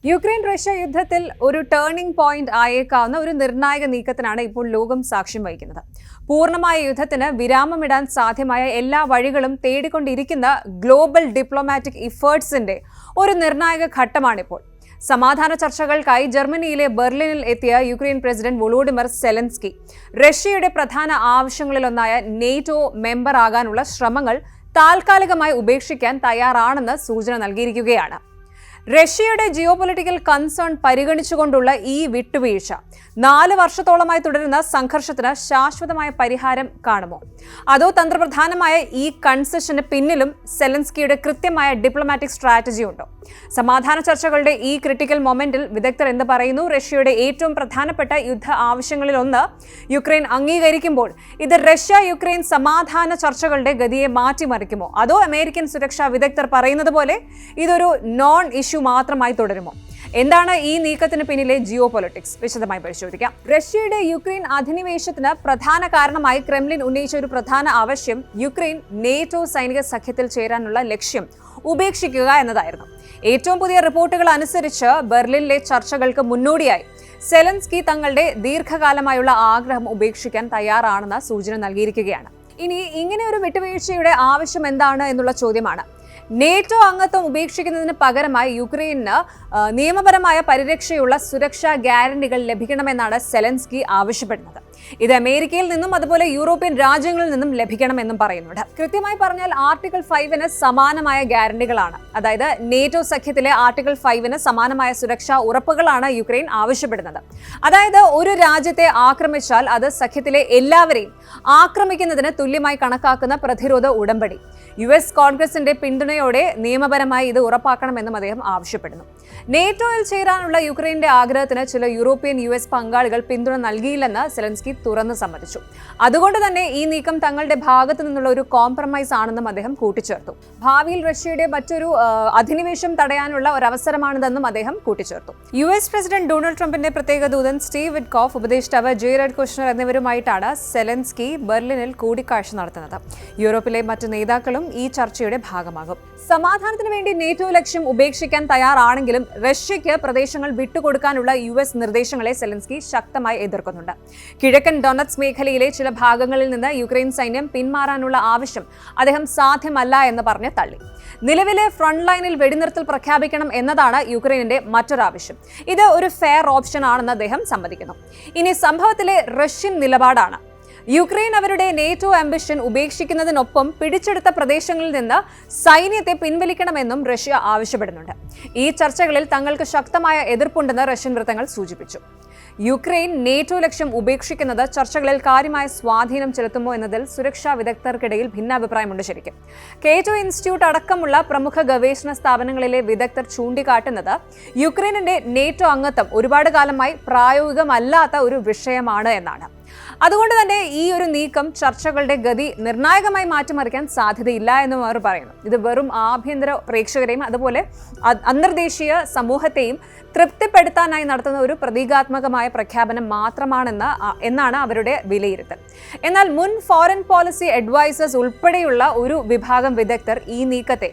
Ukraine Russia യുദ്ധത്തിൽ ഒരു turning point ആയേക്കാവുന്ന ഒരു നിർണായക നീക്കത്തിനാണ് ഇപ്പോൾ ലോകം സാക്ഷ്യം വഹിക്കുന്നത്. പൂർണ്ണമായ യുദ്ധത്തിന് വിരാമമിടാൻ സാധ്യമായ എല്ലാ വഴികളും തേടിക്കൊണ്ടിരിക്കുന്ന ഗ്ലോബൽ ഡിപ്ലോമാറ്റിക് ഇഫേർട്സിന്റെ ഒരു നിർണായക ഘട്ടമാണിപ്പോൾ. സമാധാന ചർച്ചകൾക്കായി ജർമ്മനിയിലെ ബെർലിനിൽ എത്തിയ യുക്രൈൻ പ്രസിഡന്റ് വോളോഡിമർ സെലൻസ്കി റഷ്യയുടെ പ്രധാന ആവശ്യങ്ങളിലൊന്നായ നേറ്റോ മെമ്പർ ആകാനുള്ള ശ്രമങ്ങൾ താൽക്കാലികമായി ഉപേക്ഷിക്കാൻ തയ്യാറാണെന്ന് സൂചന നൽകിയിരിക്കുകയാണ്. റഷ്യയുടെ ജിയോപൊളിറ്റിക്കൽ കൺസേൺ പരിഗണിച്ചുകൊണ്ടുള്ള ഈ വിട്ടുവീഴ്ച 4 വർഷത്തോളമായി തുടരുന്ന സംഘർഷത്തിന് ശാശ്വതമായ പരിഹാരം കാണുമോ? അതോ തന്ത്രപ്രധാനമായ ഈ കൺസെഷന് പിന്നിലും സെലൻസ്കിയുടെ കൃത്യമായ ഡിപ്ലോമാറ്റിക് സ്ട്രാറ്റജി ഉണ്ടോ? സമാധാന ചർച്ചകളുടെ ഈ ക്രിട്ടിക്കൽ മൊമെന്റിൽ വിദഗ്ധർ എന്ത് പറയുന്നു? റഷ്യയുടെ ഏറ്റവും പ്രധാനപ്പെട്ട യുദ്ധ ആവശ്യങ്ങളിലൊന്ന് യുക്രൈൻ അംഗീകരിക്കുമ്പോൾ ഇത് റഷ്യ യുക്രൈൻ സമാധാന ചർച്ചകളുടെ ഗതിയെ മാറ്റിമറിക്കുമോ? അതോ അമേരിക്കൻ സുരക്ഷാ വിദഗ്ധർ പറയുന്നത് പോലെ ഇതൊരു നോൺ ഇഷ്യൂ മാത്രമായി തുടരുമോ? എന്താണ് ഈ നീക്കത്തിന് പിന്നിലെ ജിയോ പൊളിറ്റിക്സ്? വിശദമായി പരിശോധിക്കാം. റഷ്യയുടെ യുക്രൈൻ അധിനിവേശത്തിന് പ്രധാന കാരണമായി ക്രെംലിൻ ഉന്നയിച്ച ഒരു പ്രധാന ആവശ്യം യുക്രൈൻ നേറ്റോ സൈനിക സഖ്യത്തിൽ ചേരാനുള്ള ലക്ഷ്യം ഉപേക്ഷിക്കുക എന്നതായിരുന്നു. ഏറ്റവും പുതിയ റിപ്പോർട്ടുകൾ അനുസരിച്ച് ബെർലിനിലെ ചർച്ചകൾക്ക് മുന്നോടിയായി സെലൻസ്കി തങ്ങളുടെ ദീർഘകാലമായുള്ള ആഗ്രഹം ഉപേക്ഷിക്കാൻ തയ്യാറാണെന്ന സൂചന നൽകിയിരിക്കുകയാണ്. ഇനി ഇങ്ങനെ ഒരു വിട്ടുവീഴ്ചയുടെ ആവശ്യം എന്താണ് എന്നുള്ള ചോദ്യമാണ്. നേറ്റോ അംഗത്വം ഉപേക്ഷിക്കുന്നതിന് പകരമായി യുക്രൈന് നിയമപരമായ പരിരക്ഷയുള്ള സുരക്ഷാ ഗ്യാരണ്ടികൾ ലഭിക്കണമെന്നാണ് സെലൻസ്കി ആവശ്യപ്പെടുന്നത്. ഇത് അമേരിക്കയിൽ നിന്നും അതുപോലെ യൂറോപ്യൻ രാജ്യങ്ങളിൽ നിന്നും ലഭിക്കണമെന്നും പറയുന്നുണ്ട്. കൃത്യമായി പറഞ്ഞാൽ ആർട്ടിക്കിൾ 5 സമാനമായ ഗ്യാരണ്ടികളാണ്. അതായത് നേറ്റോ സഖ്യത്തിലെ ആർട്ടിക്കിൾ 5 സമാനമായ സുരക്ഷാ ഉറപ്പുകളാണ് യുക്രൈൻ ആവശ്യപ്പെടുന്നത്. അതായത് ഒരു രാജ്യത്തെ ആക്രമിച്ചാൽ അത് സഖ്യത്തിലെ എല്ലാവരെയും ആക്രമിക്കുന്നതിന് തുല്യമായി കണക്കാക്കുന്ന പ്രതിരോധ ഉടമ്പടി. US കോൺഗ്രസിന്റെ പിന്തുണയോടെ നിയമപരമായി ഇത് ഉറപ്പാക്കണമെന്നും അദ്ദേഹം ആവശ്യപ്പെടുന്നു. നേറ്റോയിൽ ചേരാനുള്ള യുക്രൈന്റെ ആഗ്രഹത്തിന് ചില യൂറോപ്യൻ US പങ്കാളികൾ പിന്തുണ നൽകിയില്ലെന്ന് സെലൻസ്കി തുറന്ന് സമ്മതിച്ചു. അതുകൊണ്ട് തന്നെ ഈ നീക്കം തങ്ങളുടെ ഭാഗത്തു നിന്നുള്ള ഒരു കോംപ്രമൈസ് ആണെന്നും അദ്ദേഹം കൂട്ടിച്ചേർത്തു. ഭാവിയിൽ റഷ്യയുടെ മറ്റൊരു അധിനിവേശം തടയാനുള്ള ഒരു അവസരമാണിതെന്നും അദ്ദേഹം കൂട്ടിച്ചേർത്തു. US പ്രസിഡന്റ് ഡൊണാൾഡ് ട്രംപിന്റെ പ്രത്യേക ദൂതൻ സ്റ്റീവ് വിറ്റ്കോഫ്, ഉപദേഷ്ടാവ് ജെറാഡ് കുഷ്നർ എന്നിവരുമായിട്ടാണ് സെലൻസ്കി ബെർലിനിൽ കൂടിക്കാഴ്ച നടത്തുന്നത്. യൂറോപ്പിലെ മറ്റ് നേതാക്കളും ഈ ചർച്ചയുടെ ഭാഗമാകും. സമാധാനത്തിന് വേണ്ടി നേറ്റോ ലക്ഷ്യം ഉപേക്ഷിക്കാൻ തയ്യാറാണെങ്കിലും റഷ്യയ്ക്ക് പ്രദേശങ്ങൾ വിട്ടുകൊടുക്കാനുള്ള US നിർദ്ദേശങ്ങളെ സെലൻസ്കി ശക്തമായി എതിർക്കുന്നുണ്ട്. കിഴക്കൻ ഡൊണറ്റ്സ്ക് മേഖലയിലെ ചില ഭാഗങ്ങളിൽ നിന്ന് യുക്രൈൻ സൈന്യം പിന്മാറാനുള്ള ആവശ്യം അദ്ദേഹം സാധ്യമല്ല എന്ന് പറഞ്ഞ് തള്ളി. നിലവിലെ ഫ്രണ്ട് ലൈനിൽ വെടിനിർത്തൽ പ്രഖ്യാപിക്കണം എന്നതാണ് യുക്രൈനിന്റെ മറ്റൊരാവശ്യം. ഇത് ഒരു ഫെയർ ഓപ്ഷൻ ആണെന്ന് അദ്ദേഹം സമ്മതിക്കുന്നു. ഇനി സംഭവത്തിലെ റഷ്യൻ നിലപാടാണ്. യുക്രൈൻ അവരുടെ നേറ്റോ ആംബിഷൻ ഉപേക്ഷിക്കുന്നതിനൊപ്പം പിടിച്ചെടുത്ത പ്രദേശങ്ങളിൽ നിന്ന് സൈന്യത്തെ പിൻവലിക്കണമെന്നും റഷ്യ ആവശ്യപ്പെടുന്നുണ്ട്. ഈ ചർച്ചകളിൽ തങ്ങൾക്ക് ശക്തമായ എതിർപ്പുണ്ടെന്ന് റഷ്യൻ വൃത്തങ്ങൾ സൂചിപ്പിച്ചു. യുക്രൈൻ നേറ്റോ ലക്ഷ്യം ഉപേക്ഷിക്കുന്നത് ചർച്ചകളിൽ കാര്യമായ സ്വാധീനം ചെലുത്തുമോ എന്നതിൽ സുരക്ഷാ വിദഗ്ധർക്കിടയിൽ ഭിന്നാഭിപ്രായമുണ്ട്. ശരിക്കും കേറ്റോ ഇൻസ്റ്റിറ്റ്യൂട്ട് അടക്കമുള്ള പ്രമുഖ ഗവേഷണ സ്ഥാപനങ്ങളിലെ വിദഗ്ധർ ചൂണ്ടിക്കാട്ടുന്നത് യുക്രൈനിന്റെ നേറ്റോ അംഗത്വം ഒരുപാട് കാലമായി പ്രായോഗികമല്ലാത്ത ഒരു വിഷയമാണ് എന്നാണ്. അതുകൊണ്ട് തന്നെ ഈ ഒരു നീക്കം ചർച്ചകളുടെ ഗതി നിർണായകമായി മാറ്റിമറിക്കാൻ സാധ്യതയില്ല എന്നും അവർ പറയുന്നു. ഇത് വെറും ആഭ്യന്തര പ്രേക്ഷകരെയും അതുപോലെ അന്തർദേശീയ സമൂഹത്തെയും തൃപ്തിപ്പെടുത്താനായി നടത്തുന്ന ഒരു പ്രതീകാത്മകമായ പ്രഖ്യാപനം എന്നാണ് അവരുടെ വിലയിരുത്തൽ. എന്നാൽ മുൻ ഫോറിൻ പോളിസി അഡ്വൈസേഴ്സ് ഉൾപ്പെടെയുള്ള ഒരു വിഭാഗം വിദഗ്ധർ ഈ നീക്കത്തെ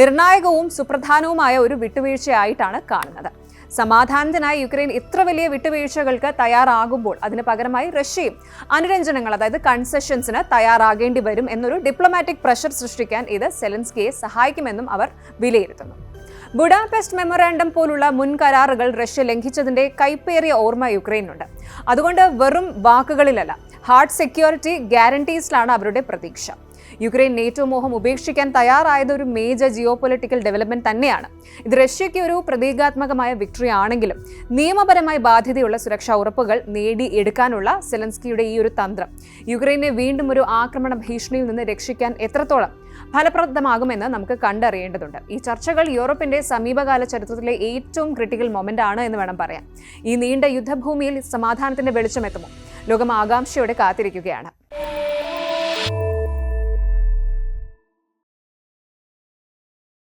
നിർണായകവും സുപ്രധാനവുമായ ഒരു വിട്ടുവീഴ്ചയായിട്ടാണ് കാണുന്നത്. സമാധാനത്തിനായി യുക്രൈൻ ഇത്ര വലിയ വിട്ടുവീഴ്ചകൾക്ക് തയ്യാറാകുമ്പോൾ അതിന് പകരമായി റഷ്യയും അനുരഞ്ജനങ്ങൾ, അതായത് കൺസെഷൻസിന് തയ്യാറാകേണ്ടി വരും എന്നൊരു ഡിപ്ലോമാറ്റിക് പ്രഷർ സൃഷ്ടിക്കാൻ ഇത് സെലൻസ്കിയെ സഹായിക്കുമെന്നും അവർ വിലയിരുത്തുന്നു. ബുഡാപെസ്റ്റ് മെമ്മോറാണ്ടം പോലുള്ള മുൻ കരാറുകൾ റഷ്യ ലംഘിച്ചതിന്റെ കൈപ്പേറിയ ഓർമ്മ യുക്രൈനുണ്ട്. അതുകൊണ്ട് വെറും വാക്കുകളിലല്ല, ഹാർഡ് സെക്യൂരിറ്റി ഗ്യാരണ്ടീസിലാണ് അവരുടെ പ്രതീക്ഷ. യുക്രൈൻ നേറ്റോ മോഹം ഉപേക്ഷിക്കാൻ തയ്യാറായത് ഒരു മേജർ ജിയോ പൊളിറ്റിക്കൽ ഡെവലപ്മെന്റ് തന്നെയാണ്. ഇത് റഷ്യയ്ക്ക് ഒരു പ്രതീകാത്മകമായ വിക്ടറി ആണെങ്കിലും നിയമപരമായി ബാധ്യതയുള്ള സുരക്ഷാ ഉറപ്പുകൾ നേടിയെടുക്കാനുള്ള സെലൻസ്കിയുടെ ഈ ഒരു തന്ത്രം യുക്രൈനെ വീണ്ടും ഒരു ആക്രമണ ഭീഷണിയിൽ നിന്ന് രക്ഷിക്കാൻ എത്രത്തോളം ഫലപ്രദമാകുമെന്ന് നമുക്ക് കണ്ടറിയേണ്ടതുണ്ട്. ഈ ചർച്ചകൾ യൂറോപ്പിന്റെ സമീപകാല ചരിത്രത്തിലെ ഏറ്റവും ക്രിട്ടിക്കൽ മൊമെന്റ് ആണ് എന്ന് വേണം പറയാൻ. ഈ നീണ്ട യുദ്ധഭൂമിയിൽ സമാധാനത്തിന്റെ വെളിച്ചമെത്തുമോ? ലോകം ആകാംക്ഷയോടെ കാത്തിരിക്കുകയാണ്.